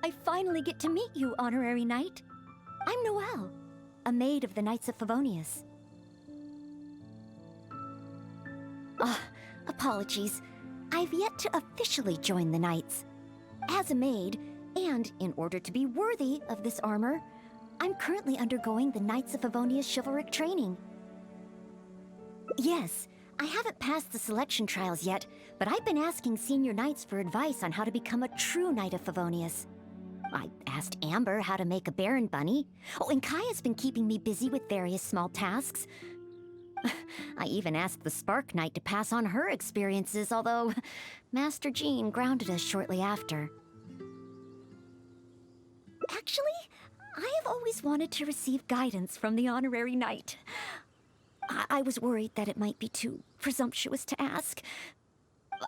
I finally get to meet you, Honorary Knight. I'm Noelle, a maid of the Knights of Favonius. Apologies. I've yet to officially join the Knights. As a maid, and in order to be worthy of this armor, I'm currently undergoing the Knights of Favonius chivalric training. Yes, I haven't passed the selection trials yet, but I've been asking senior knights for advice on how to become a true Knight of Favonius. I asked Amber how to make a Baron bunny. Oh, and Kaya's been keeping me busy with various small tasks. I even asked the Spark Knight to pass on her experiences, although Master Jean grounded us shortly after. Actually, I have always wanted to receive guidance from the Honorary Knight. I was worried that it might be too presumptuous to ask.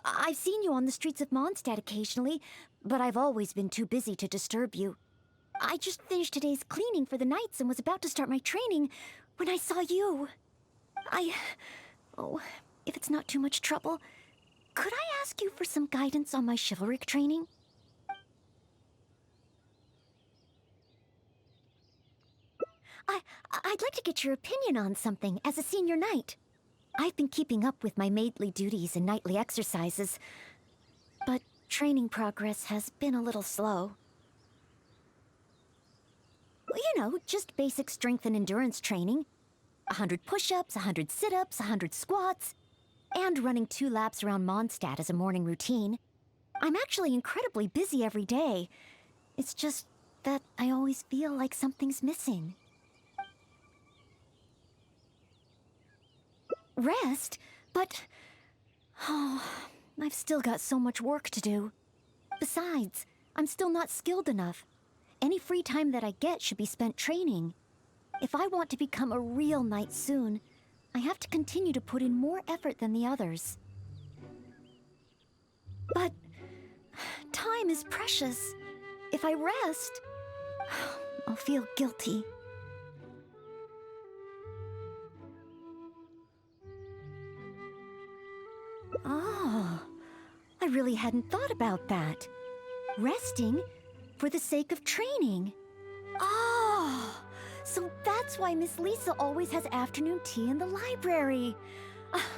I've seen you on the streets of Mondstadt occasionally, but I've always been too busy to disturb you. I just finished today's cleaning for the Knights and was about to start my training when I saw you. Oh, if it's not too much trouble, could I ask you for some guidance on my chivalric training? I'd like to get your opinion on something as a senior knight. I've been keeping up with my maidly duties and nightly exercises, but training progress has been a little slow. You know, just basic strength and endurance training. 100 push-ups, 100 sit-ups, 100 squats, and running 2 laps around Mondstadt as a morning routine. I'm actually incredibly busy every day. It's just that I always feel like something's missing. Rest? But... oh, I've still got so much work to do. Besides, I'm still not skilled enough. Any free time that I get should be spent training. If I want to become a real knight soon, I have to continue to put in more effort than the others. But... time is precious. If I rest, I'll feel guilty. Oh, I really hadn't thought about that. Resting for the sake of training. Oh, so that's why Miss Lisa always has afternoon tea in the library.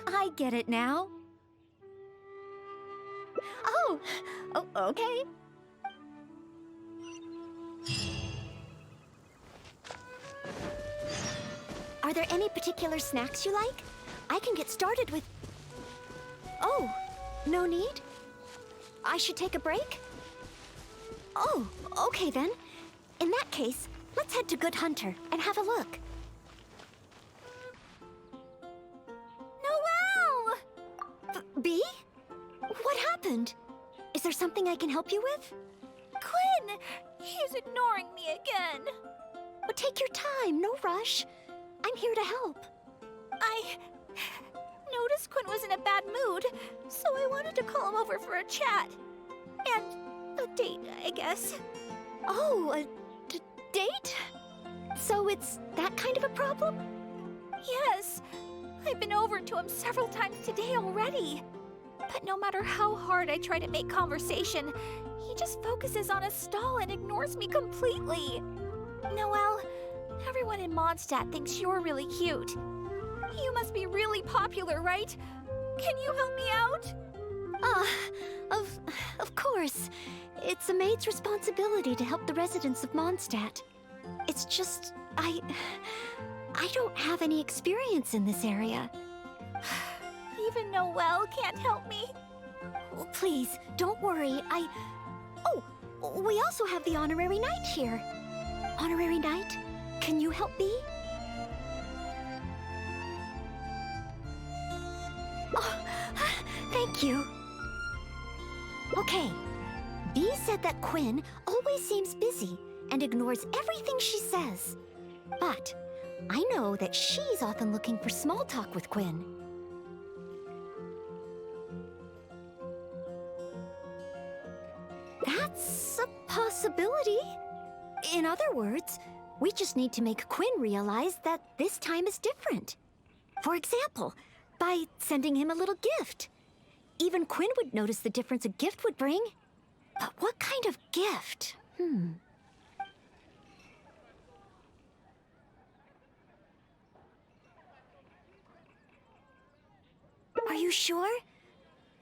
I get it now. Oh, okay. Are there any particular snacks you like? I can get started with... Oh, no need? I should take a break? Oh, okay then. In that case, let's head to Good Hunter and have a look. Noelle! Bee? What happened? Is there something I can help you with? Quinn! He's ignoring me again. But take your time, no rush. I'm here to help. I noticed Quinn was in a bad mood, so I wanted to call him over for a chat. And a date, I guess. Oh, a date? So it's that kind of a problem? Yes. I've been over to him several times today already. But no matter how hard I try to make conversation, he just focuses on a stall and ignores me completely. Noelle, everyone in Mondstadt thinks you're really cute. You must be really popular, right? Can you help me out? Of course. It's a maid's responsibility to help the residents of Mondstadt. It's just, I don't have any experience in this area. Even Noelle can't help me? Well, please, don't worry. Oh, we also have the Honorary Knight here. Honorary Knight, can you help me? Oh, thank you. Okay. Bee said that Quinn always seems busy and ignores everything she says. But I know that she's often looking for small talk with Quinn. That's a possibility. In other words, we just need to make Quinn realize that this time is different. For example, by sending him a little gift. Even Quinn would notice the difference a gift would bring. But what kind of gift? Are you sure?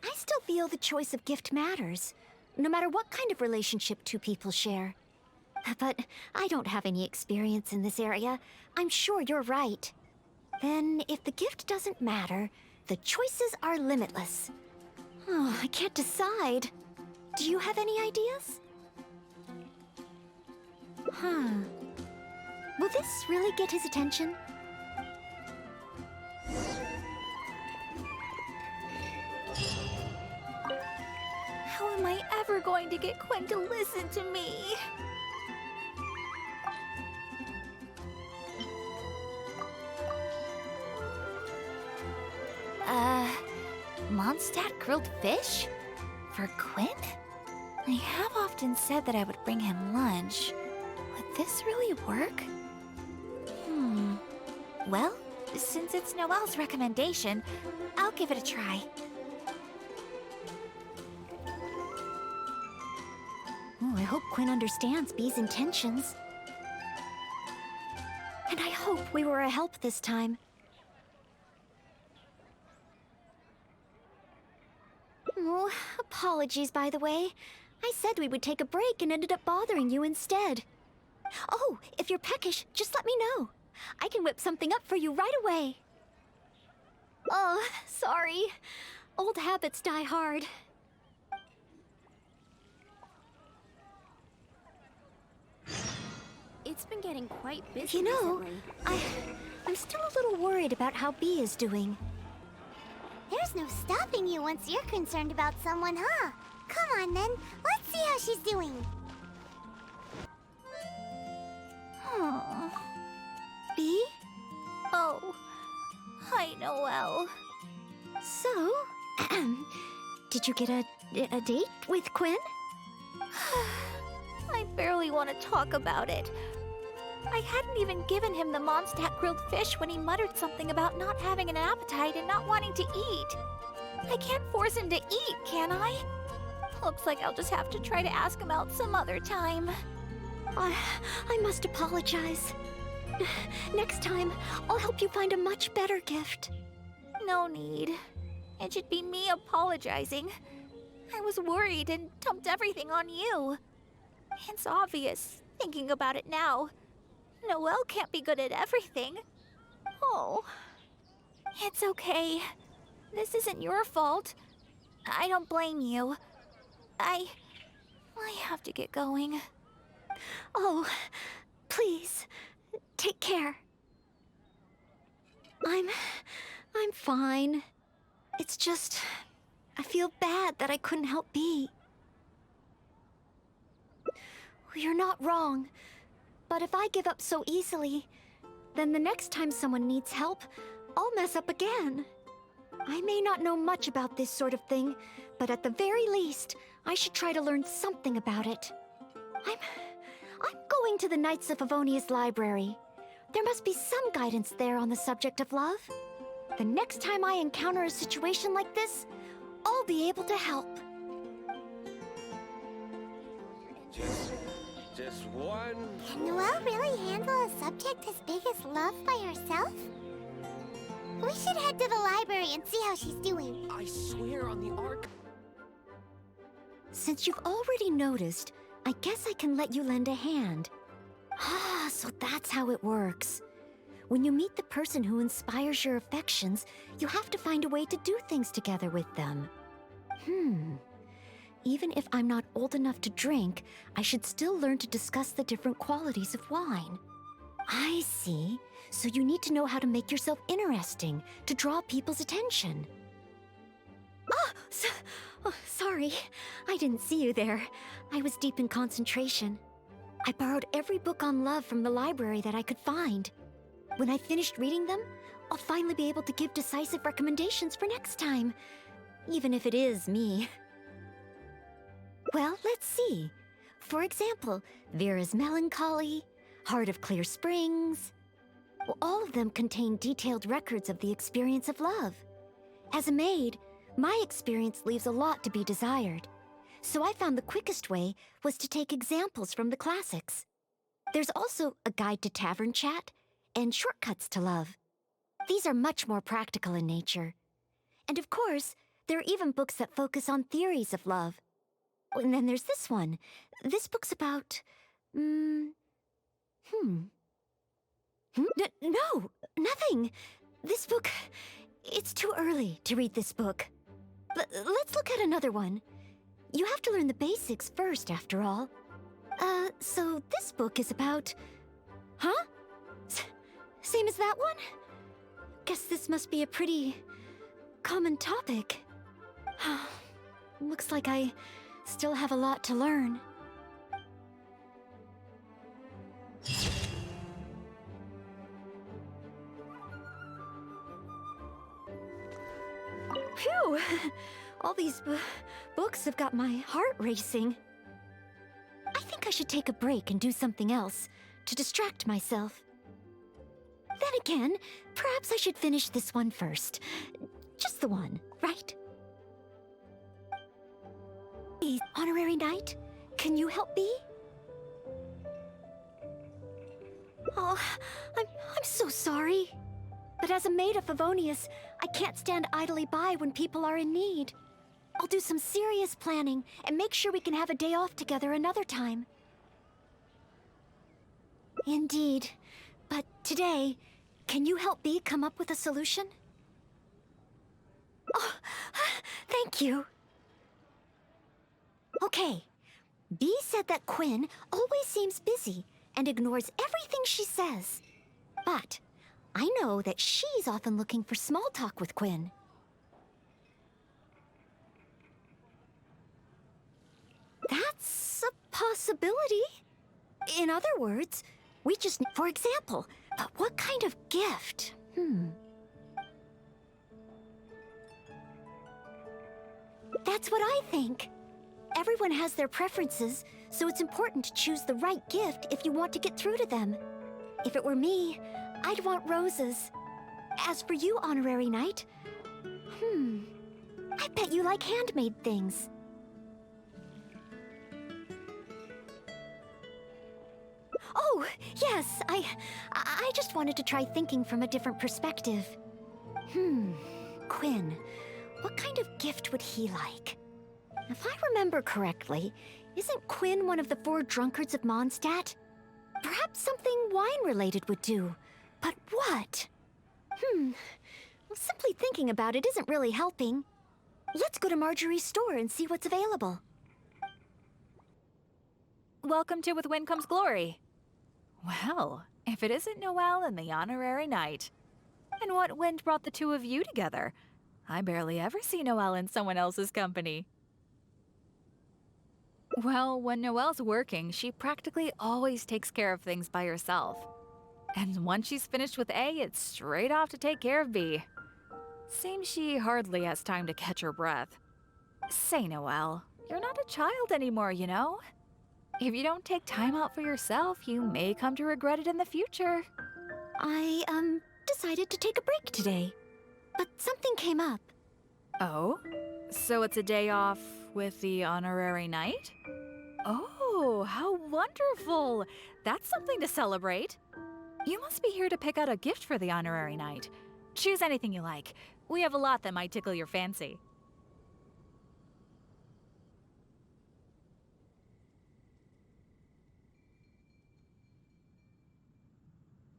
I still feel the choice of gift matters, no matter what kind of relationship two people share. But I don't have any experience in this area. I'm sure you're right. Then, if the gift doesn't matter, the choices are limitless. Oh, I can't decide. Do you have any ideas? Will this really get his attention? How am I ever going to get Quinn to listen to me? Mondstadt grilled fish? For Quinn? I have often said that I would bring him lunch. Would this really work? Well, since it's Noelle's recommendation, I'll give it a try. Oh, I hope Quinn understands Bee's intentions. And I hope we were a help this time. Oh, apologies, by the way. I said we would take a break and ended up bothering you instead. Oh, if you're peckish, just let me know. I can whip something up for you right away. Oh, sorry. Old habits die hard. It's been getting quite busy You know, recently. I'm still a little worried about how Bee is doing. There's no stopping you once you're concerned about someone, huh? Come on, then. Let's see how she's doing. Bee? Oh, hi, Noelle. So, did you get a date with Quinn? I barely want to talk about it. I hadn't even given him the Mondstadt grilled fish when he muttered something about not having an appetite and not wanting to eat. I can't force him to eat, can I? Looks like I'll just have to try to ask him out some other time. I must apologize. Next time, I'll help you find a much better gift. No need. It should be me apologizing. I was worried and dumped everything on you. It's obvious, thinking about it now. Noelle can't be good at everything. Oh. It's okay. This isn't your fault. I don't blame you. I have to get going. Oh, please, take care. I'm fine. It's just, I feel bad that I couldn't help Bee. You're not wrong, but if I give up so easily, then the next time someone needs help, I'll mess up again. I may not know much about this sort of thing, but at the very least, I should try to learn something about it. I'm going to the Knights of Favonia's library. There must be some guidance there on the subject of love. The next time I encounter a situation like this, I'll be able to help. Just one. Can Noelle really handle a subject as big as love by herself? We should head to the library and see how she's doing. I swear on the arc. Since you've already noticed, I guess I can let you lend a hand. Ah, so that's how it works. When you meet the person who inspires your affections, you have to find a way to do things together with them. Even if I'm not old enough to drink, I should still learn to discuss the different qualities of wine. I see. So you need to know how to make yourself interesting, to draw people's attention. Sorry. I didn't see you there. I was deep in concentration. I borrowed every book on love from the library that I could find. When I finished reading them, I'll finally be able to give decisive recommendations for next time, even if it is me. Well, let's see. For example, Vera's Melancholy, Heart of Clear Springs. Well, all of them contain detailed records of the experience of love. As a maid, my experience leaves a lot to be desired. So I found the quickest way was to take examples from the classics. There's also a guide to tavern chat and shortcuts to love. These are much more practical in nature. And of course, there are even books that focus on theories of love. And then there's this one. This book's about... No, nothing. This book... It's too early to read this book. Let's look at another one. You have to learn the basics first, after all. So this book is about... Huh? Same as that one? Guess this must be a pretty... common topic. Looks like I still have a lot to learn. Phew! All these books have got my heart racing. I think I should take a break and do something else to distract myself. Then again, perhaps I should finish this one first. Just the one, right? Hey, Honorary Knight, can you help me? Oh, I'm so sorry. But as a maid of Favonius, I can't stand idly by when people are in need. I'll do some serious planning and make sure we can have a day off together another time. Indeed. But today, can you help me come up with a solution? Oh, thank you. Okay. B said that Quinn always seems busy and ignores everything she says. But I know that she's often looking for small talk with Quinn. That's a possibility. In other words, we just need, for example, but what kind of gift? That's what I think. Everyone has their preferences, so it's important to choose the right gift if you want to get through to them. If it were me, I'd want roses. As for you, Honorary Knight, I bet you like handmade things. Oh, yes, I just wanted to try thinking from a different perspective. Quinn, what kind of gift would he like? If I remember correctly, isn't Quinn one of the 4 drunkards of Mondstadt? Perhaps something wine-related would do. But what? Well, simply thinking about it isn't really helping. Let's go to Marjorie's store and see what's available. Welcome to With Wind Comes Glory. Well, if it isn't Noelle and the Honorary Knight. And what wind brought the two of you together? I barely ever see Noelle in someone else's company. Well, when Noelle's working, she practically always takes care of things by herself. And once she's finished with A, it's straight off to take care of B. Seems she hardly has time to catch her breath. Say, Noelle, you're not a child anymore, you know? If you don't take time out for yourself, you may come to regret it in the future. I, decided to take a break today. But something came up. Oh? So it's a day off with the Honorary Knight? Oh, how wonderful! That's something to celebrate. You must be here to pick out a gift for the Honorary Knight. Choose anything you like. We have a lot that might tickle your fancy.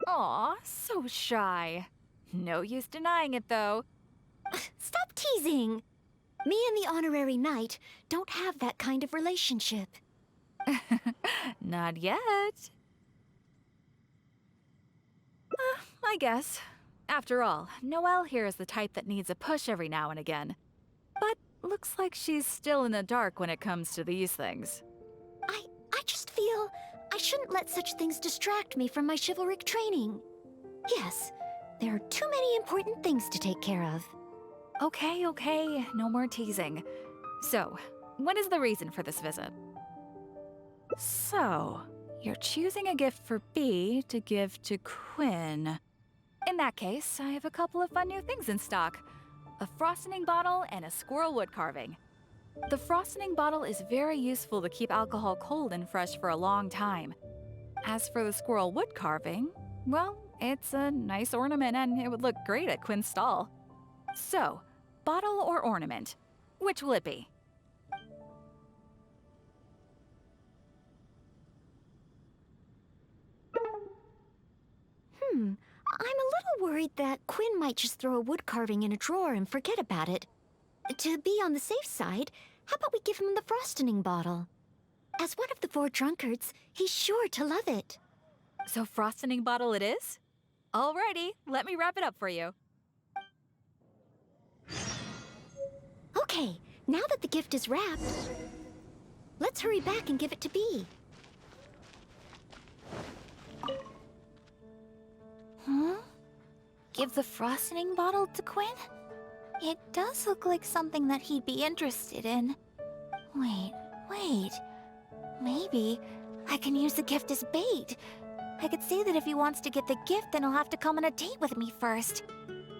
Aw, so shy. No use denying it, though. Stop teasing! Me and the Honorary Knight don't have that kind of relationship. Not yet. I guess. After all, Noelle here is the type that needs a push every now and again. But looks like she's still in the dark when it comes to these things. I just feel I shouldn't let such things distract me from my chivalric training. Yes, there are too many important things to take care of. Okay, no more teasing. So, what is the reason for this visit? So, you're choosing a gift for B to give to Quinn. In that case, I have a couple of fun new things in stock. A frosting bottle and a squirrel wood carving. The frosting bottle is very useful to keep alcohol cold and fresh for a long time. As for the squirrel wood carving, well, it's a nice ornament and it would look great at Quinn's stall. So, bottle or ornament? Which will it be? I'm a little worried that Quinn might just throw a wood carving in a drawer and forget about it. To be on the safe side, how about we give him the frosting bottle? As one of the 4 drunkards, he's sure to love it. So frosting bottle it is? Alrighty, let me wrap it up for you. Okay, now that the gift is wrapped, let's hurry back and give it to Bee. Give the frosting bottle to Quinn? It does look like something that he'd be interested in. Wait. Maybe I can use the gift as bait. I could say that if he wants to get the gift, then he'll have to come on a date with me first.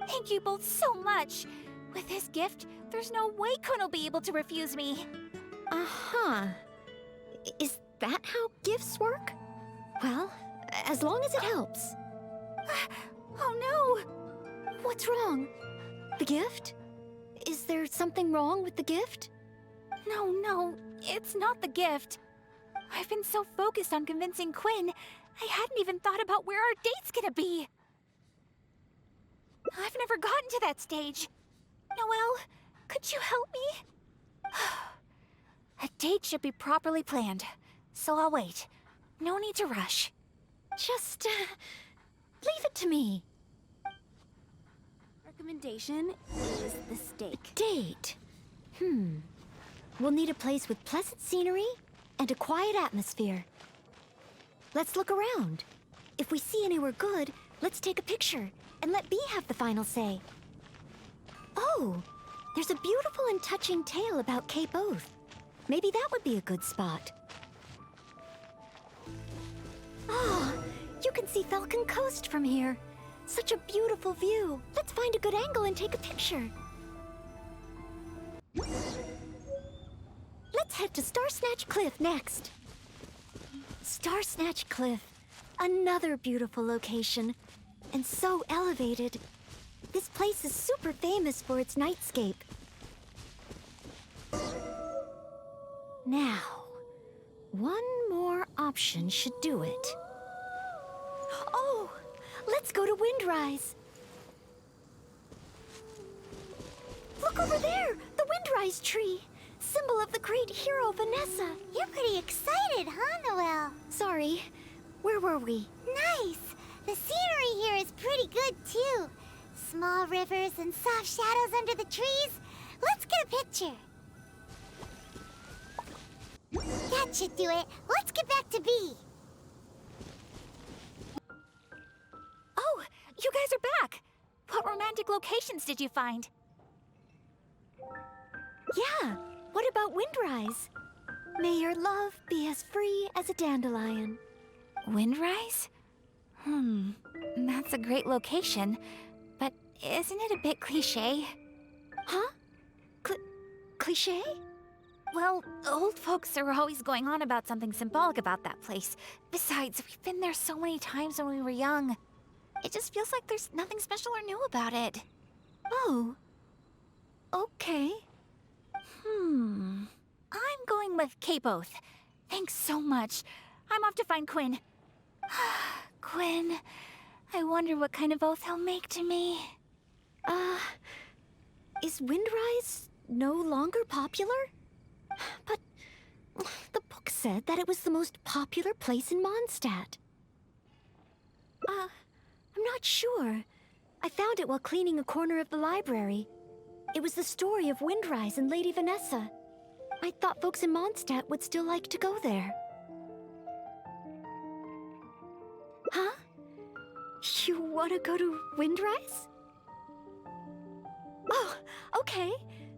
Thank you both so much. With this gift, there's no way Quinn will be able to refuse me. Uh-huh. Is that how gifts work? Well, as long as it helps. Oh no! What's wrong? The gift? Is there something wrong with the gift? No, it's not the gift. I've been so focused on convincing Quinn, I hadn't even thought about where our date's gonna be. I've never gotten to that stage. Noelle, could you help me? A date should be properly planned, so I'll wait. No need to rush. Just, leave it to me. Recommendation is the steak. Date. We'll need a place with pleasant scenery and a quiet atmosphere. Let's look around. If we see anywhere good, let's take a picture and let Bee have the final say. Oh, there's a beautiful and touching tale about Cape Oath. Maybe that would be a good spot. Oh, you can see Falcon Coast from here. Such a beautiful view. Let's find a good angle and take a picture. Let's head to Star Snatch Cliff next. Star Snatch Cliff, another beautiful location, and so elevated. This place is super famous for its nightscape. Now, one more option should do it. Oh, let's go to Windrise. Look over there, the Windrise tree, symbol of the great hero Vanessa. You're pretty excited, huh, Noelle? Sorry, where were we? Nice! The scenery here is pretty good, too. Small rivers and soft shadows under the trees. Let's get a picture. That should do it. Let's get back to Bee. Oh, you guys are back! What romantic locations did you find? Yeah, what about Windrise? May your love be as free as a dandelion. Windrise? That's a great location, but isn't it a bit cliché? Huh? Cliché? Well, old folks are always going on about something symbolic about that place. Besides, we've been there so many times when we were young. It just feels like there's nothing special or new about it. Oh. Okay. I'm going with Cape Oath. Thanks so much. I'm off to find Quinn. Quinn, I wonder what kind of oath he'll make to me. Is Windrise no longer popular? But the book said that it was the most popular place in Mondstadt. I'm not sure. I found it while cleaning a corner of the library. It was the story of Windrise and Lady Vanessa. I thought folks in Mondstadt would still like to go there. Huh? You want to go to Windrise? Oh, okay.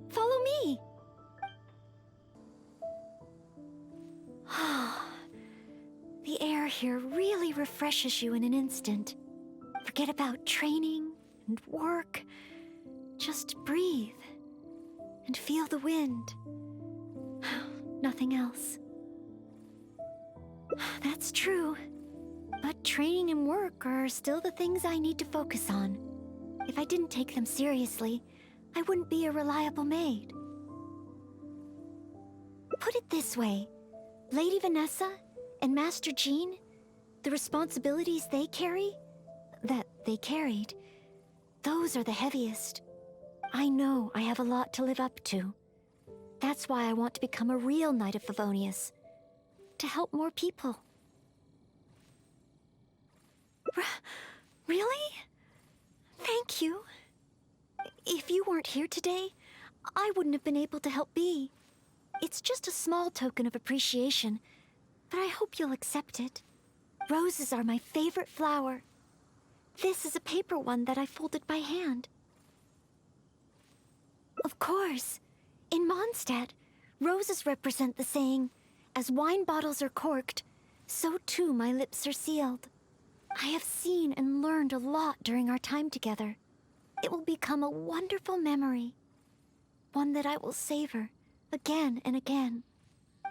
Follow me. The air here really refreshes you in an instant. Forget about training and work. Just breathe and feel the wind. nothing else. That's true. But training and work are still the things I need to focus on. If I didn't take them seriously, I wouldn't be a reliable maid. Put it this way, Lady Vanessa and Master Jean, the responsibilities they carry, that they carried, those are the heaviest. I know I have a lot to live up to. That's why I want to become a real Knight of Favonius, to help more people. Really? Thank you. If you weren't here today, I wouldn't have been able to help Bea. It's just a small token of appreciation, but I hope you'll accept it. Roses are my favorite flower. This is a paper one that I folded by hand. Of course, in Mondstadt, roses represent the saying, "As wine bottles are corked, so too my lips are sealed." I have seen and learned a lot during our time together. It will become a wonderful memory, one that I will savor again and again.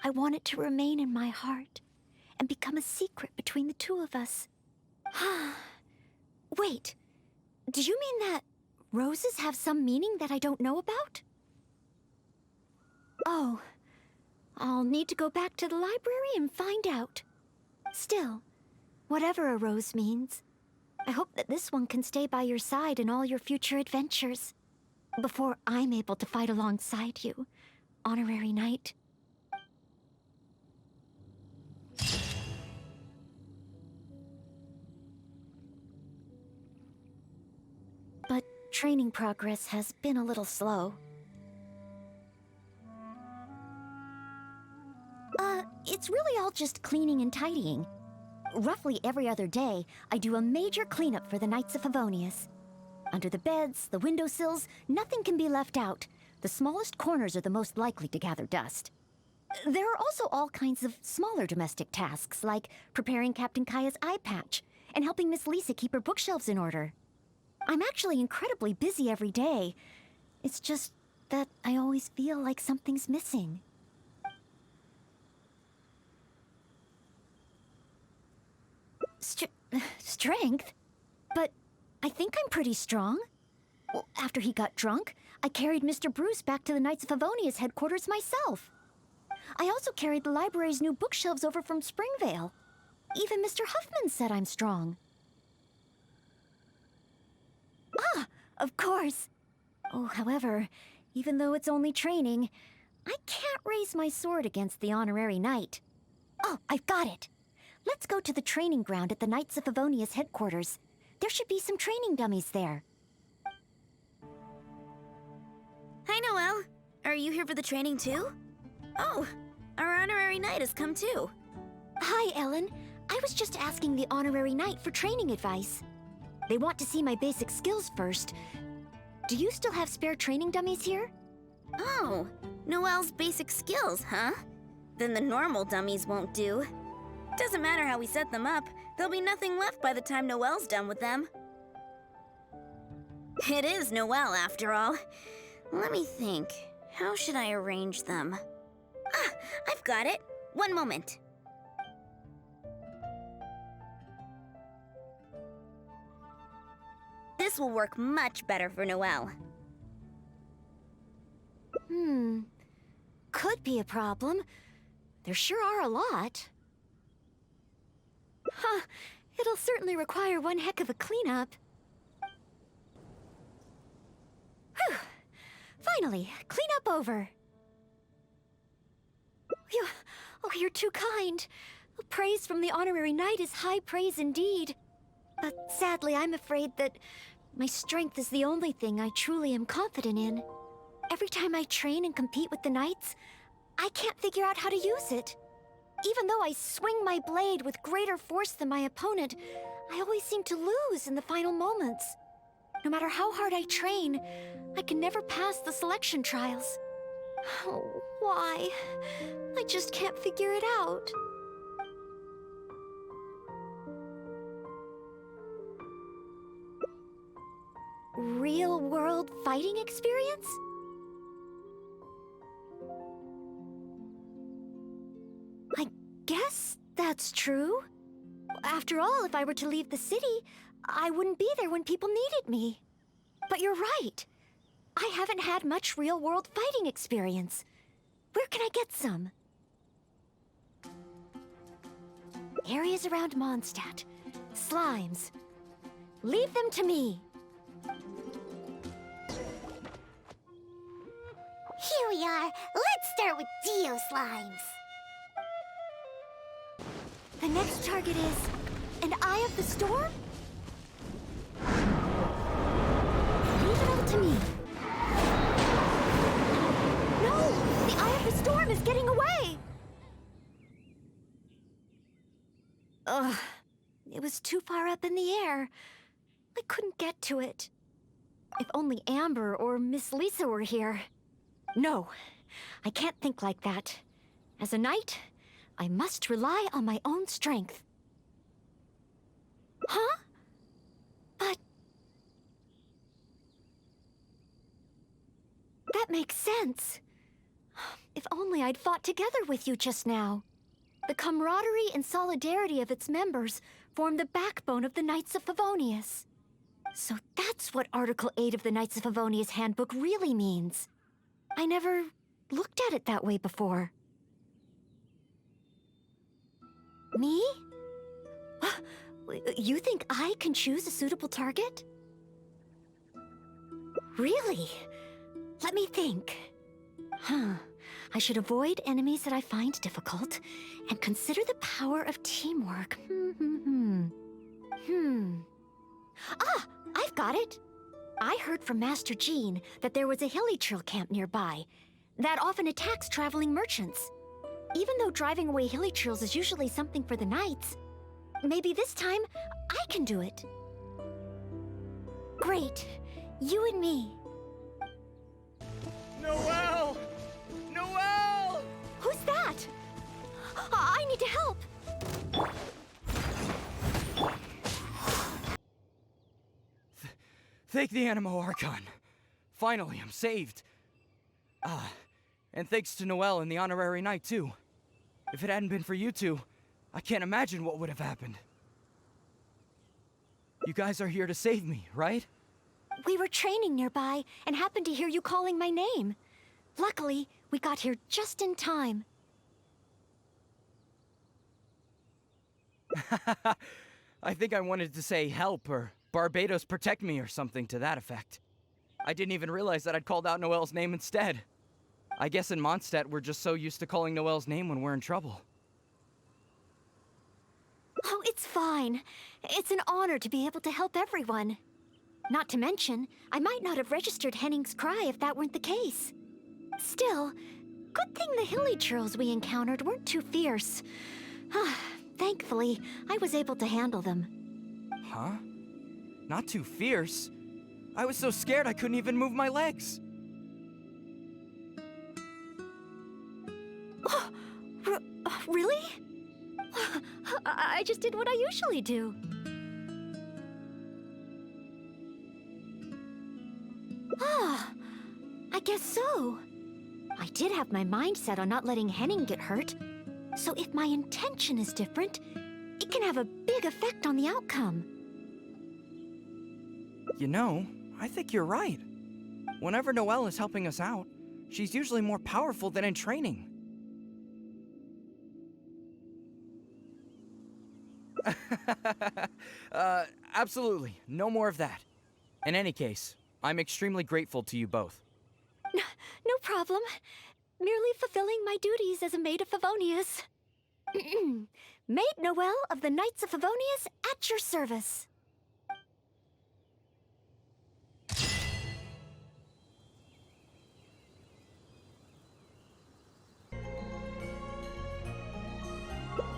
I want it to remain in my heart and become a secret between the two of us. Wait, do you mean that roses have some meaning that I don't know about? Oh, I'll need to go back to the library and find out. Still, whatever a rose means, I hope that this one can stay by your side in all your future adventures, before I'm able to fight alongside you, Honorary Knight. But training progress has been a little slow. It's really all just cleaning and tidying. Roughly every other day, I do a major cleanup for the Knights of Favonius. Under the beds, the windowsills, nothing can be left out. The smallest corners are the most likely to gather dust. There are also all kinds of smaller domestic tasks, like preparing Captain Kaya's eye patch and helping Miss Lisa keep her bookshelves in order. I'm actually incredibly busy every day. It's just that I always feel like something's missing. Strength? But I think I'm pretty strong. Well, after he got drunk, I carried Mr. Bruce back to the Knights of Favonius headquarters myself. I also carried the library's new bookshelves over from Springvale. Even Mr. Huffman said I'm strong. Ah, of course. Oh, however, even though it's only training, I can't raise my sword against the Honorary Knight. Oh, I've got it. Let's go to the training ground at the Knights of Favonius headquarters. There should be some training dummies there. Hi, Noelle. Are you here for the training too? Oh, our honorary knight has come too. Hi, Ellen. I was just asking the Honorary Knight for training advice. They want to see my basic skills first. Do you still have spare training dummies here? Oh, Noelle's basic skills, huh? Then the normal dummies won't do. Doesn't matter how we set them up, there'll be nothing left by the time Noelle's done with them. It is Noelle, after all. Let me think. How should I arrange them? Ah, I've got it. One moment. This will work much better for Noelle. Could be a problem. There sure are a lot. Huh, it'll certainly require one heck of a cleanup. Whew. Finally, cleanup over. You're too kind. Praise from the Honorary Knight is high praise indeed. But sadly, I'm afraid that my strength is the only thing I truly am confident in. Every time I train and compete with the Knights, I can't figure out how to use it. Even though I swing my blade with greater force than my opponent, I always seem to lose in the final moments. No matter how hard I train, I can never pass the selection trials. Oh, why? I just can't figure it out. Real-world fighting experience? I guess that's true. After all, if I were to leave the city, I wouldn't be there when people needed me. But you're right. I haven't had much real-world fighting experience. Where can I get some? Areas around Mondstadt. Slimes. Leave them to me. Here we are. Let's start with Dio Slimes. The next target is an Eye of the Storm? Leave it all to me. No! The Eye of the Storm is getting away! Ugh. It was too far up in the air. I couldn't get to it. If only Amber or Miss Lisa were here. No, I can't think like that. As a knight, I must rely on my own strength. Huh? But... that makes sense. If only I'd fought together with you just now. The camaraderie and solidarity of its members form the backbone of the Knights of Favonius. So that's what Article 8 of the Knights of Favonius Handbook really means. I never looked at it that way before. Me? You think I can choose a suitable target? Really? Let me think. I should avoid enemies that I find difficult and consider the power of teamwork. Ah, I've got it. I heard from Master Jean that there was a hilly trill camp nearby that often attacks traveling merchants. Even though driving away hilly trills is usually something for the knights, maybe this time I can do it. Great. You and me. Noelle! Noelle! Who's that? I need to help. Thank the Animo Archon. Finally, I'm saved. And thanks to Noelle and the Honorary Knight, too. If it hadn't been for you two, I can't imagine what would have happened. You guys are here to save me, right? We were training nearby and happened to hear you calling my name. Luckily, we got here just in time. I think I wanted to say help or Barbados protect me or something to that effect. I didn't even realize that I'd called out Noelle's name instead. I guess in Mondstadt we're just so used to calling Noelle's name when we're in trouble. Oh, it's fine. It's an honor to be able to help everyone. Not to mention, I might not have registered Henning's cry if that weren't the case. Still, good thing the hilly churls we encountered weren't too fierce. Thankfully, I was able to handle them. Huh? Not too fierce? I was so scared I couldn't even move my legs. Really? I just did what I usually do. I guess so. I did have my mind set on not letting Henning get hurt. So if my intention is different, it can have a big effect on the outcome. You know, I think you're right. Whenever Noelle is helping us out, she's usually more powerful than in training. Absolutely. No more of that. In any case, I'm extremely grateful to you both. No problem. Merely fulfilling my duties as a maid of Favonius. Maid Noelle of the Knights of Favonius at your service.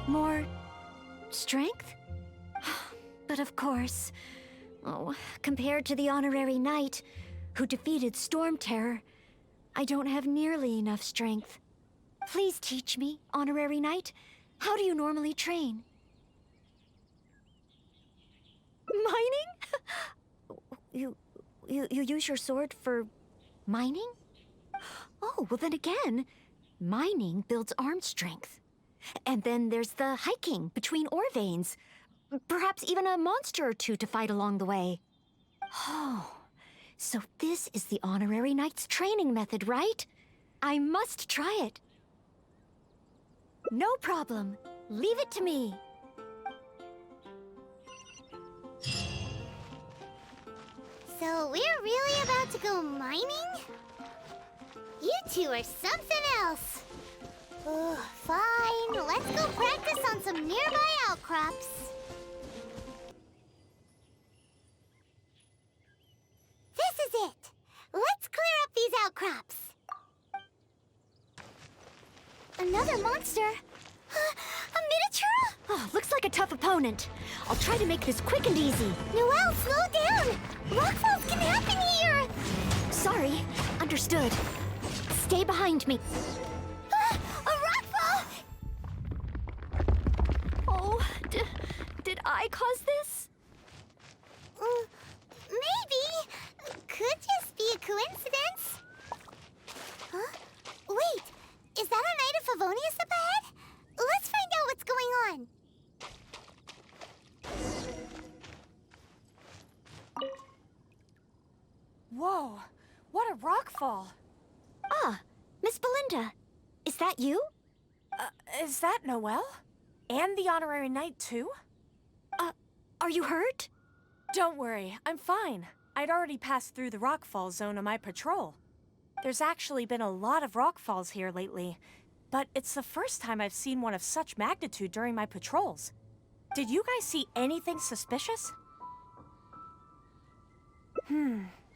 More strength? But of course. Oh, compared to the Honorary Knight, who defeated Storm Terror, I don't have nearly enough strength. Please teach me, Honorary Knight. How do you normally train? Mining? You use your sword for mining? Oh, well then again, mining builds arm strength. And then there's the hiking between ore veins. Perhaps even a monster or two to fight along the way. Oh, so this is the Honorary Knight's training method, right? I must try it. No problem. Leave it to me. So we're really about to go mining? You two are something else. Ugh, fine, let's go practice on some nearby outcrops. This is it. Let's clear up these outcrops. Another monster? A miniature? Oh, looks like a tough opponent. I'll try to make this quick and easy. Noelle, slow down! Rockfalls can happen here! Sorry, understood. Stay behind me. A rockfall! Oh, did I cause this? Maybe. Could just be a coincidence. Huh? Wait, is that a Knight of Favonius up ahead? Let's find out what's going on. Whoa, what a rockfall. Ah, Miss Belinda. Is that you? Is that Noelle? And the Honorary Knight, too? Are you hurt? Don't worry, I'm fine. I'd already passed through the rockfall zone on my patrol. There's actually been a lot of rockfalls here lately, but it's the first time I've seen one of such magnitude during my patrols. Did you guys see anything suspicious?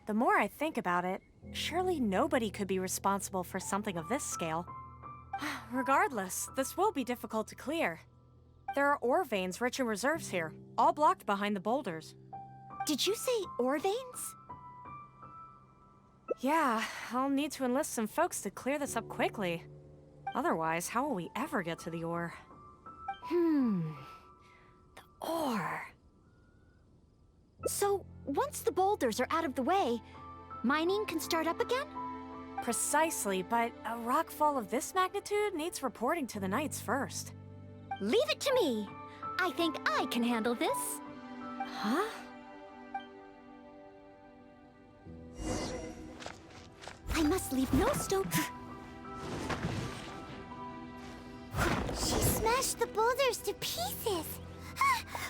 The more I think about it, surely nobody could be responsible for something of this scale. Regardless, this will be difficult to clear. There are ore veins rich in reserves here, all blocked behind the boulders. Did you say ore veins? Yeah, I'll need to enlist some folks to clear this up quickly. Otherwise, how will we ever get to the ore? The ore. So, once the boulders are out of the way, mining can start up again? Precisely, but a rockfall of this magnitude needs reporting to the Knights first. Leave it to me. I think I can handle this. Huh? I must leave no stone. She smashed the boulders to pieces.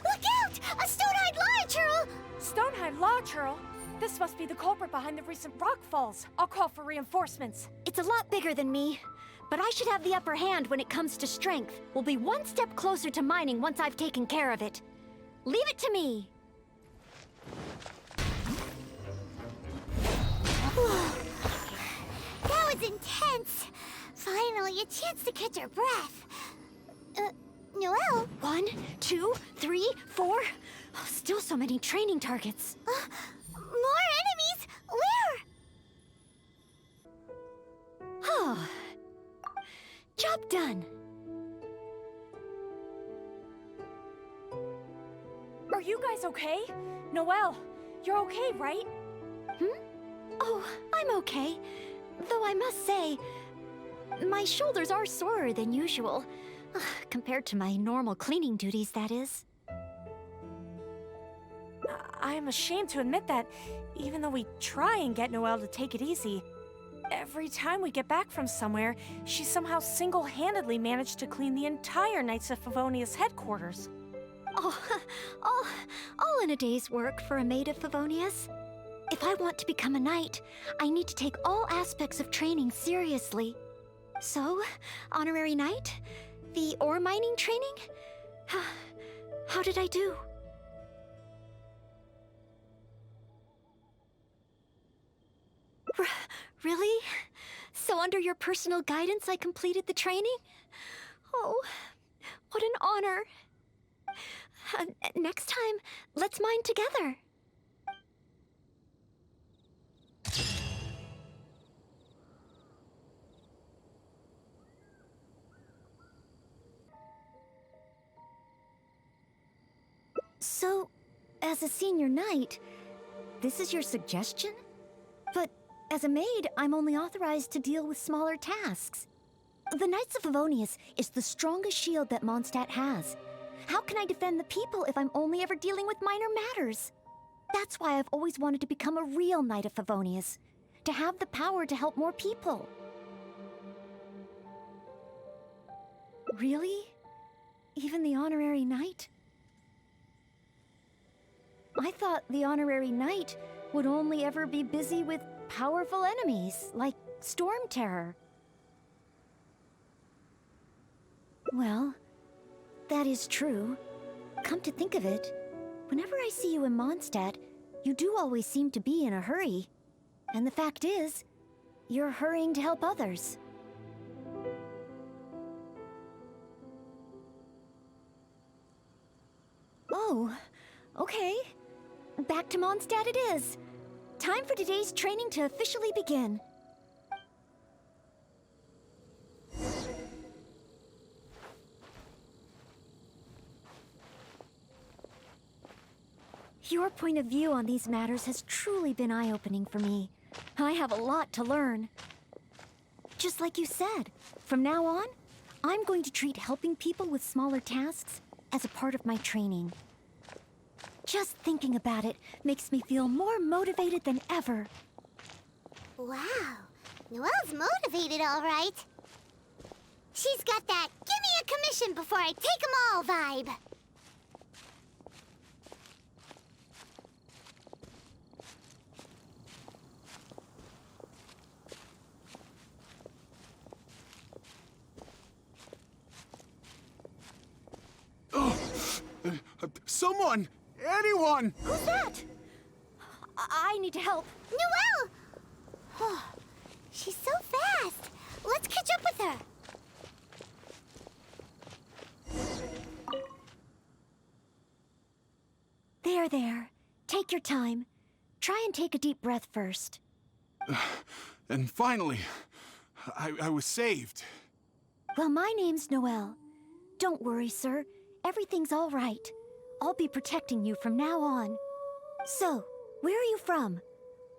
Look out! A stone-eyed Larchurl! Stonehide Law Churl! This must be the culprit behind the recent rockfalls. I'll call for reinforcements. It's a lot bigger than me, but I should have the upper hand when it comes to strength. We'll be one step closer to mining once I've taken care of it. Leave it to me. That was intense. Finally, a chance to catch our breath. Noelle? 1, 2, 3, 4. Oh, still so many training targets. More enemies? Where? Oh. Job done. Are you guys okay? Noelle, you're okay, right? Oh, I'm okay. Though I must say, my shoulders are sorer than usual. Compared to my normal cleaning duties, that is. I'm ashamed to admit that, even though we try and get Noelle to take it easy, every time we get back from somewhere, she somehow single-handedly managed to clean the entire Knights of Favonius headquarters. Oh, all in a day's work for a maid of Favonius. If I want to become a knight, I need to take all aspects of training seriously. So, honorary knight, the ore mining training? How did I do? Really? So under your personal guidance I completed the training? Oh, what an honor. Next time, let's mine together. So, as a senior knight, this is your suggestion? But as a maid, I'm only authorized to deal with smaller tasks. The Knights of Favonius is the strongest shield that Mondstadt has. How can I defend the people if I'm only ever dealing with minor matters? That's why I've always wanted to become a real Knight of Favonius, to have the power to help more people. Really? Even the Honorary Knight? I thought the Honorary Knight would only ever be busy with powerful enemies, like Storm Terror. Well, that is true. Come to think of it, whenever I see you in Mondstadt, you do always seem to be in a hurry. And the fact is, you're hurrying to help others. Oh, okay. Back to Mondstadt it is. Time for today's training to officially begin. Your point of view on these matters has truly been eye-opening for me. I have a lot to learn. Just like you said, from now on, I'm going to treat helping people with smaller tasks as a part of my training. Just thinking about it makes me feel more motivated than ever. Wow, Noelle's motivated, all right. She's got that "give me a commission before I take 'em all" vibe. Someone! Anyone! Who's that? I need to help. Noelle! Oh, she's so fast. Let's catch up with her. There. Take your time. Try and take a deep breath first. And finally, I was saved. Well, my name's Noelle. Don't worry, sir. Everything's all right. I'll be protecting you from now on. So, where are you from?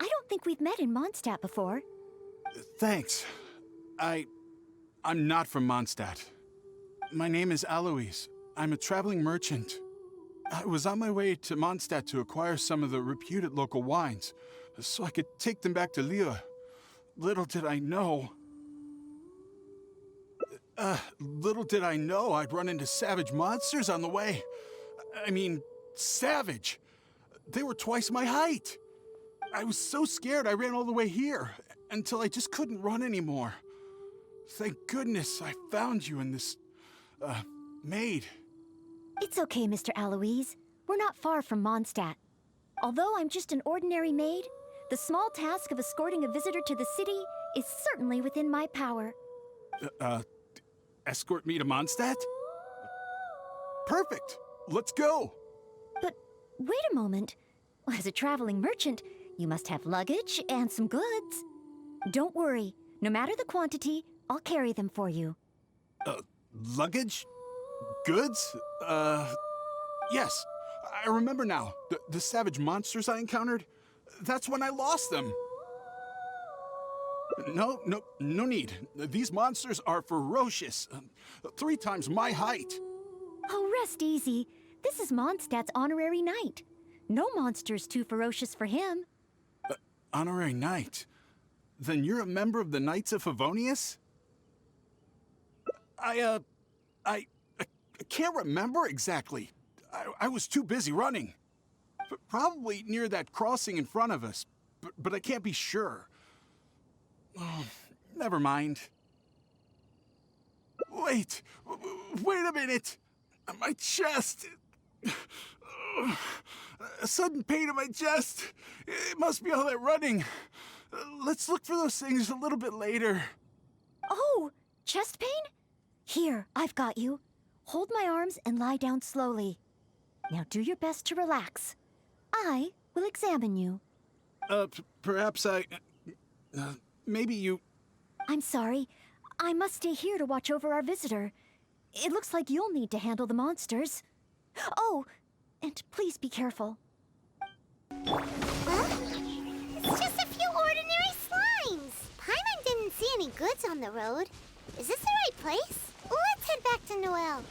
I don't think we've met in Mondstadt before. Thanks. I'm not from Mondstadt. My name is Alois. I'm a traveling merchant. I was on my way to Mondstadt to acquire some of the reputed local wines, so I could take them back to Lille. Little did I know I'd run into savage monsters on the way. I mean, savage. They were twice my height. I was so scared I ran all the way here, until I just couldn't run anymore. Thank goodness I found you in this, maid. It's okay, Mr. Alois. We're not far from Mondstadt. Although I'm just an ordinary maid, the small task of escorting a visitor to the city is certainly within my power. Escort me to Mondstadt? Perfect! Let's go! But wait a moment. As a traveling merchant, you must have luggage and some goods. Don't worry. No matter the quantity, I'll carry them for you. Luggage? Goods? Yes. I remember now. The savage monsters I encountered? That's when I lost them. No need. These monsters are ferocious. 3 times my height. Oh, rest easy. This is Mondstadt's honorary knight. No monster's too ferocious for him. Honorary knight? Then you're a member of the Knights of Favonius? I can't remember exactly. I was too busy running. Probably near that crossing in front of us, but I can't be sure. Oh, never mind. Wait a minute. My chest. A sudden pain in my chest. It must be all that running. Let's look for those things a little bit later. Oh, chest pain? Here, I've got you. Hold my arms and lie down slowly. Now do your best to relax. I will examine you. Perhaps maybe you... I'm sorry. I must stay here to watch over our visitor. It looks like you'll need to handle the monsters. Oh, and please be careful. Huh? It's just a few ordinary slimes. Paimon didn't see any goods on the road. Is this the right place? Let's head back to Noelle.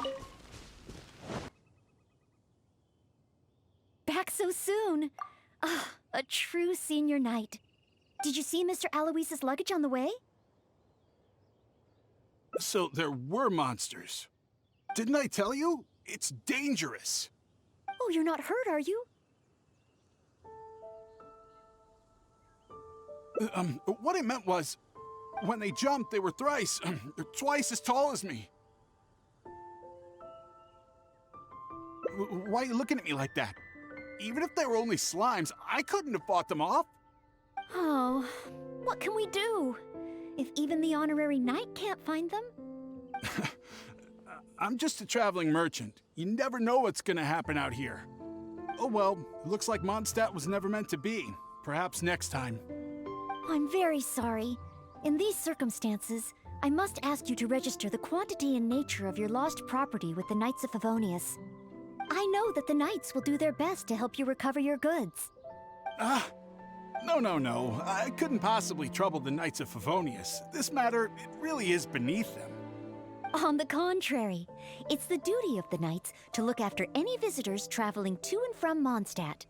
Back so soon. Ah, a true senior night. Did you see Mr. Aloyse's luggage on the way? So there were monsters. Didn't I tell you? It's dangerous. Oh, you're not hurt, are you? What I meant was, when they jumped, they were twice as tall as me. Why are you looking at me like that? Even if they were only slimes, I couldn't have fought them off. Oh, what can we do? If even the honorary knight can't find them? I'm just a traveling merchant. You never know what's gonna happen out here. Oh well, looks like Mondstadt was never meant to be. Perhaps next time. I'm very sorry. In these circumstances, I must ask you to register the quantity and nature of your lost property with the Knights of Favonius. I know that the Knights will do their best to help you recover your goods. No. I couldn't possibly trouble the Knights of Favonius. This matter, it really is beneath them. On the contrary, it's the duty of the Knights to look after any visitors traveling to and from Mondstadt.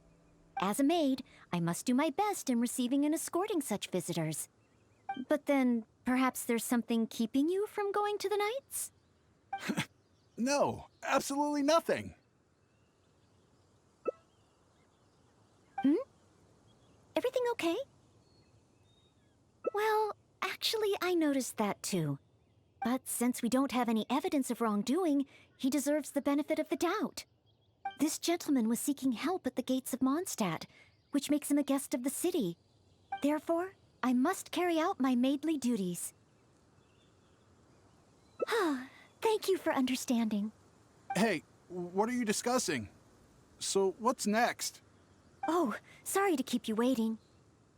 As a maid, I must do my best in receiving and escorting such visitors. But then, perhaps there's something keeping you from going to the Knights? No, absolutely nothing. Everything okay? Well, actually, I noticed that too. But since we don't have any evidence of wrongdoing, he deserves the benefit of the doubt. This gentleman was seeking help at the gates of Mondstadt, which makes him a guest of the city. Therefore, I must carry out my maidly duties. Thank you for understanding. Hey, what are you discussing? So, what's next? Oh, sorry to keep you waiting.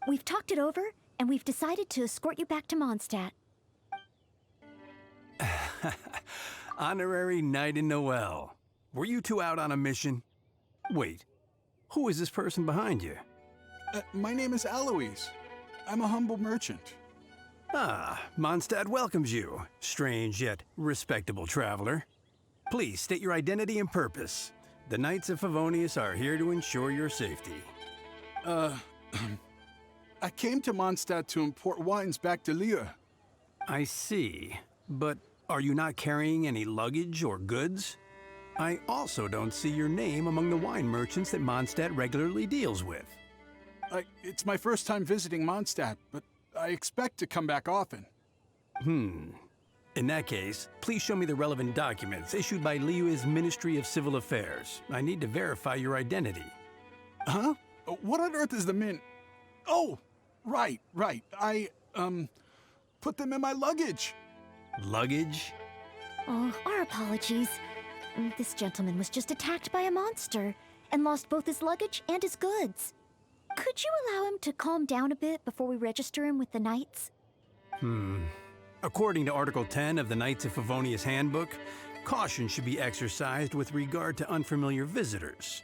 We've talked it over, and we've decided to escort you back to Mondstadt. Honorary Knight in Noelle. Were you two out on a mission? Wait, who is this person behind you? My name is Aloys. I'm a humble merchant. Ah, Mondstadt welcomes you, strange yet respectable traveler. Please state your identity and purpose. The Knights of Favonius are here to ensure your safety. I came to Mondstadt to import wines back to Lille. I see, but are you not carrying any luggage or goods? I also don't see your name among the wine merchants that Mondstadt regularly deals with. It's my first time visiting Mondstadt, but I expect to come back often. In that case, please show me the relevant documents issued by Liyue's Ministry of Civil Affairs. I need to verify your identity. Huh? What on earth is the min... Oh, right. I put them in my luggage. Luggage? Oh, our apologies. This gentleman was just attacked by a monster and lost both his luggage and his goods. Could you allow him to calm down a bit before we register him with the Knights? According to Article 10 of the Knights of Favonius Handbook, caution should be exercised with regard to unfamiliar visitors.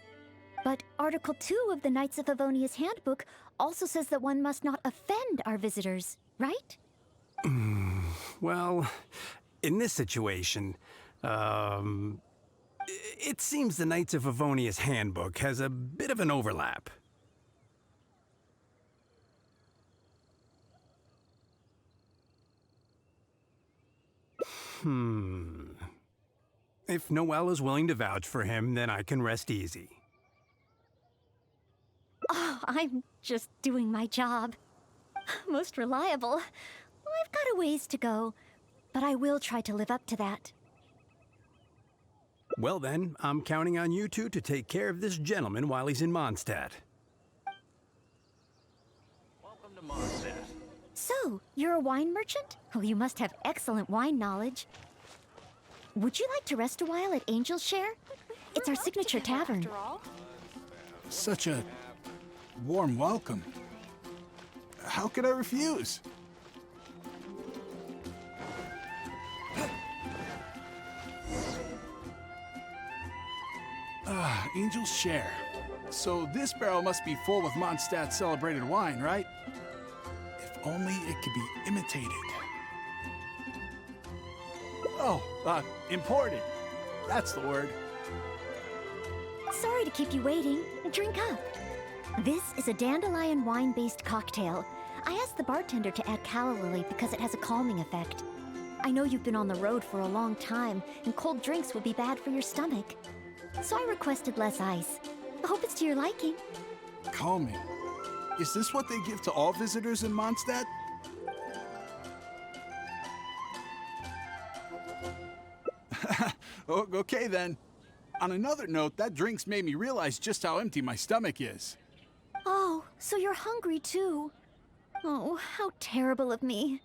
But Article 2 of the Knights of Favonius Handbook also says that one must not offend our visitors, right? Well, in this situation, it seems the Knights of Favonius Handbook has a bit of an overlap. If Noelle is willing to vouch for him, then I can rest easy. Oh, I'm just doing my job. Most reliable. I've got a ways to go, but I will try to live up to that. Well then, I'm counting on you two to take care of this gentleman while he's in Mondstadt. Welcome to Mondstadt. So, you're a wine merchant? Oh, you must have excellent wine knowledge. Would you like to rest a while at Angel's Share? It's our signature tavern. After all. Such a warm welcome. How could I refuse? Angel's Share. So this barrel must be full with Mondstadt's celebrated wine, right? If only it could be imitated. Oh, imported. That's the word. Sorry to keep you waiting. Drink up. This is a dandelion wine-based cocktail. I asked the bartender to add calla lily because it has a calming effect. I know you've been on the road for a long time, and cold drinks would be bad for your stomach. So I requested less ice. I hope it's to your liking. Calming. Is this what they give to all visitors in Mondstadt? Okay then. On another note, that drink's made me realize just how empty my stomach is. Oh, so you're hungry too. Oh, how terrible of me.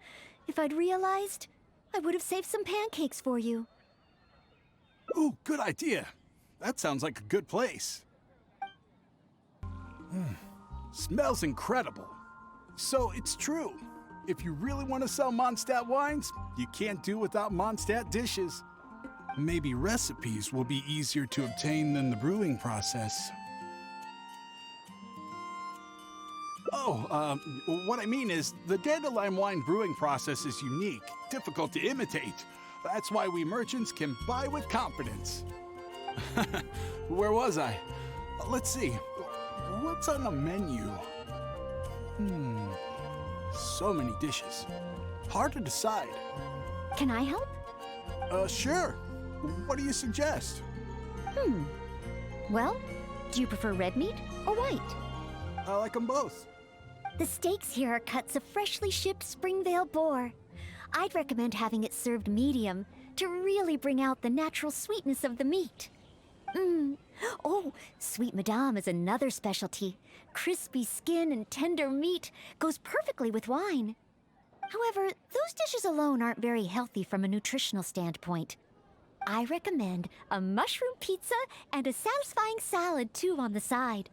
If I'd realized, I would have saved some pancakes for you. Ooh, good idea. That sounds like a good place. Smells incredible. So it's true. If you really want to sell Mondstadt wines, you can't do without Mondstadt dishes. Maybe recipes will be easier to obtain than the brewing process. Oh, what I mean is, the dandelion wine brewing process is unique, difficult to imitate. That's why we merchants can buy with confidence. Where was I? Let's see. What's on the menu? So many dishes. Hard to decide. Can I help? Sure. What do you suggest? Well, do you prefer red meat or white? I like them both. The steaks here are cuts of freshly shipped Springvale boar. I'd recommend having it served medium to really bring out the natural sweetness of the meat. Oh, sweet madame is another specialty. Crispy skin and tender meat goes perfectly with wine. However, those dishes alone aren't very healthy from a nutritional standpoint. I recommend a mushroom pizza and a satisfying salad too on the side.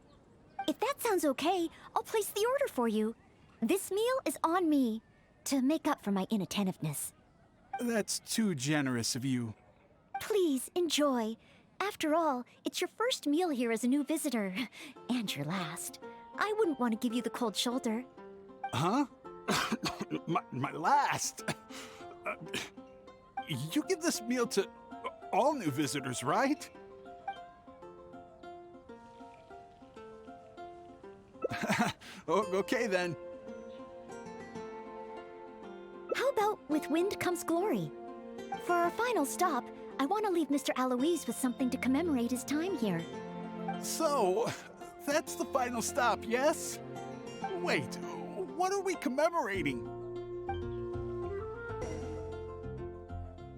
If that sounds okay, I'll place the order for you. This meal is on me to make up for my inattentiveness. That's too generous of you. Please enjoy. After all, it's your first meal here as a new visitor, and your last. I wouldn't want to give you the cold shoulder. Huh? my last? You give this meal to all new visitors, right? Okay then. How about with wind comes glory? For our final stop, I want to leave Mr. Alois with something to commemorate his time here. So, that's the final stop, yes? Wait, what are we commemorating?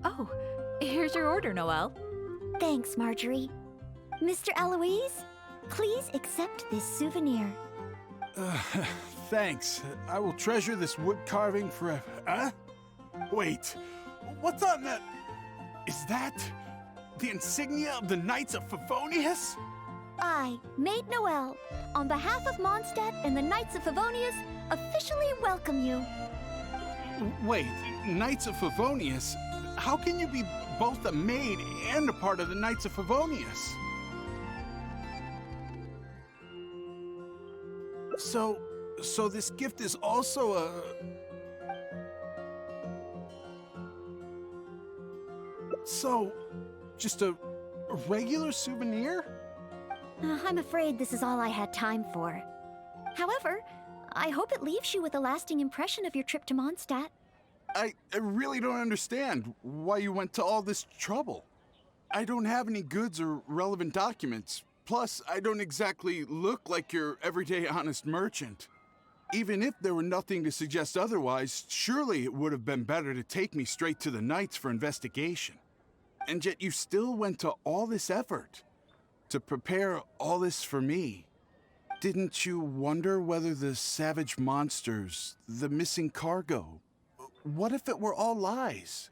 Oh, here's your order, Noelle. Thanks, Marjorie. Mr. Alois, please accept this souvenir. Thanks. I will treasure this wood carving forever. Huh? Wait, what's on that? Is that the insignia of the Knights of Favonius? I, Maid Noelle, on behalf of Mondstadt and the Knights of Favonius, officially welcome you. Wait, Knights of Favonius? How can you be both a maid and a part of the Knights of Favonius? So this gift is also a... So, just a regular souvenir? I'm afraid this is all I had time for. However, I hope it leaves you with a lasting impression of your trip to Mondstadt. I really don't understand why you went to all this trouble. I don't have any goods or relevant documents. Plus, I don't exactly look like your everyday honest merchant. Even if there were nothing to suggest otherwise, surely it would have been better to take me straight to the Knights for investigation. And yet you still went to all this effort to prepare all this for me. Didn't you wonder whether the savage monsters, the missing cargo, what if it were all lies?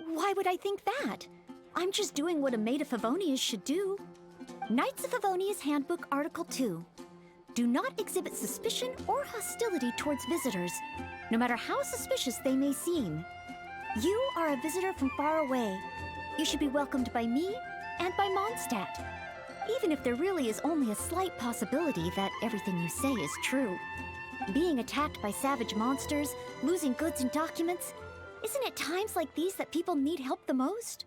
Why would I think that? I'm just doing what a maid of Favonius should do. Knights of Favonius Handbook Article 2. Do not exhibit suspicion or hostility towards visitors, no matter how suspicious they may seem. You are a visitor from far away. You should be welcomed by me and by Mondstadt, even if there really is only a slight possibility that everything you say is true. Being attacked by savage monsters, losing goods and documents, Isn't it times like these that people need help the most?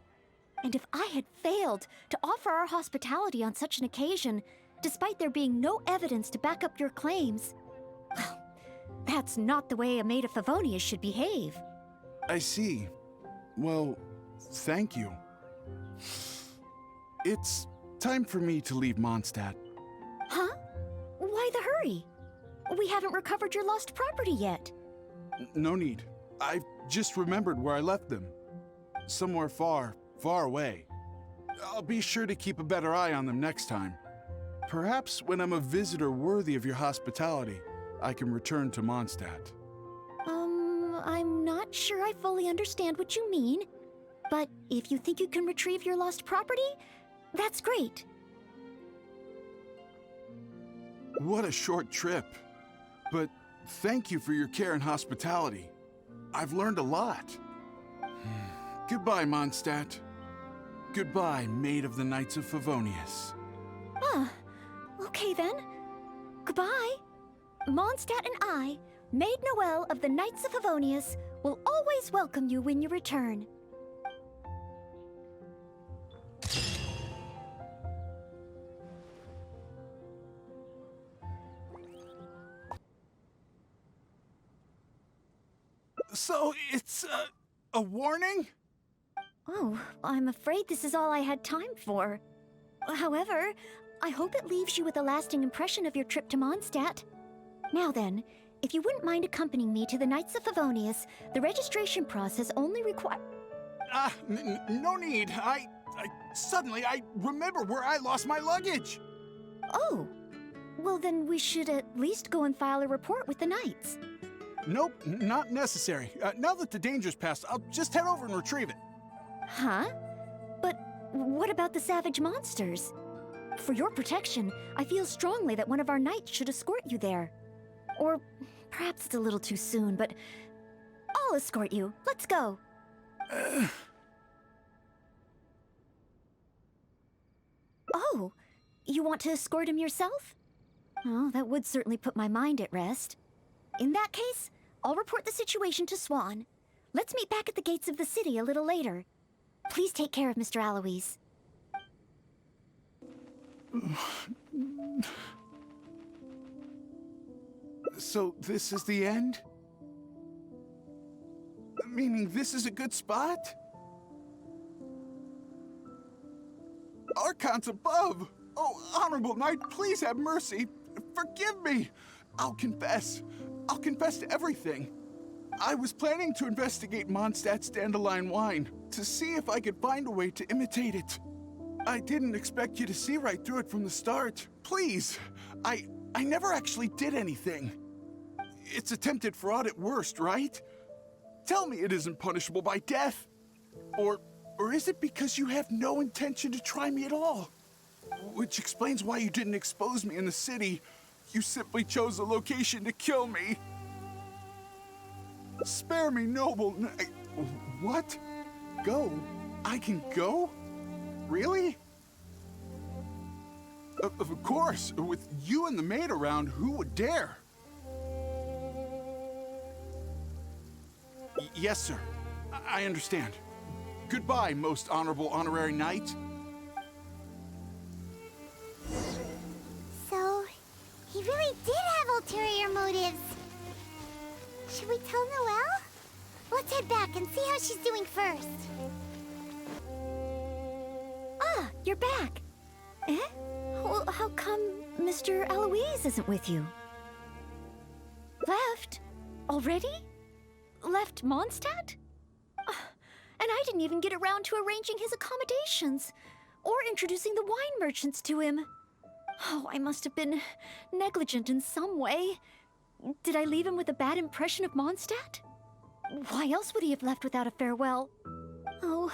And if I had failed to offer our hospitality on such an occasion, despite there being no evidence to back up your claims, well, that's not the way a maid of Favonius should behave. I see. Well, thank you. It's time for me to leave Mondstadt. Huh? Why the hurry? We haven't recovered your lost property yet. No need. I've just remembered where I left them. Somewhere far, far away. I'll be sure to keep a better eye on them next time. Perhaps when I'm a visitor worthy of your hospitality, I can return to Mondstadt. I'm not sure I fully understand what you mean, but if you think you can retrieve your lost property, that's great. What a short trip. But thank you for your care and hospitality. I've learned a lot. Goodbye, Mondstadt. Goodbye, Maid of the Knights of Favonius. Okay then. Goodbye. Mondstadt and I, Maid Noelle of the Knights of Favonius, will always welcome you when you return. So it's a warning? Oh, I'm afraid this is all I had time for. However, I hope it leaves you with a lasting impression of your trip to Mondstadt. Now then, if you wouldn't mind accompanying me to the Knights of Favonius, the registration process only requires... No need. Suddenly I remember where I lost my luggage. Oh, well then we should at least go and file a report with the Knights. Nope, not necessary. Now that the danger's passed, I'll just head over and retrieve it. Huh? But what about the savage monsters? For your protection, I feel strongly that one of our knights should escort you there. Or perhaps it's a little too soon, but I'll escort you. Let's go. Oh, you want to escort him yourself? Oh, that would certainly put my mind at rest. In that case, I'll report the situation to Swan. Let's meet back at the gates of the city a little later. Please take care of Mr. Alois. So this is the end? Meaning this is a good spot? Archons above! Oh, honorable knight, please have mercy. Forgive me. I'll confess. I'll confess to everything. I was planning to investigate Mondstadt's dandelion wine to see if I could find a way to imitate it. I didn't expect you to see right through it from the start. Please, I never actually did anything. It's attempted fraud at worst, right? Tell me it isn't punishable by death. Or is it because you have no intention to try me at all? Which explains why you didn't expose me in the city. You simply chose a location to kill me. Spare me, noble knight. What? Go? I can go? Really? Of course. With you and the maid around, who would dare? Yes, sir. I understand. Goodbye, most honorable honorary knight. So, he really did have ulterior motives. Should we tell Noelle? Let's head back and see how she's doing first. Ah, you're back. Eh? Well, how come Mr. Alois isn't with you? Left? Already? Left Mondstadt? And I didn't even get around to arranging his accommodations or introducing the wine merchants to him. Oh, I must have been negligent in some way. Did I leave him with a bad impression of Mondstadt? Why else would he have left without a farewell? Oh,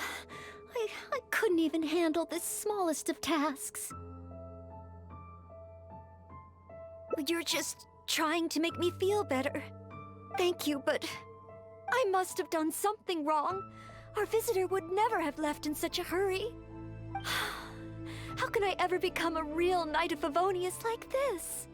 I couldn't even handle this smallest of tasks. You're just trying to make me feel better. Thank you, but I must have done something wrong. Our visitor would never have left in such a hurry. How can I ever become a real Knight of Favonius like this?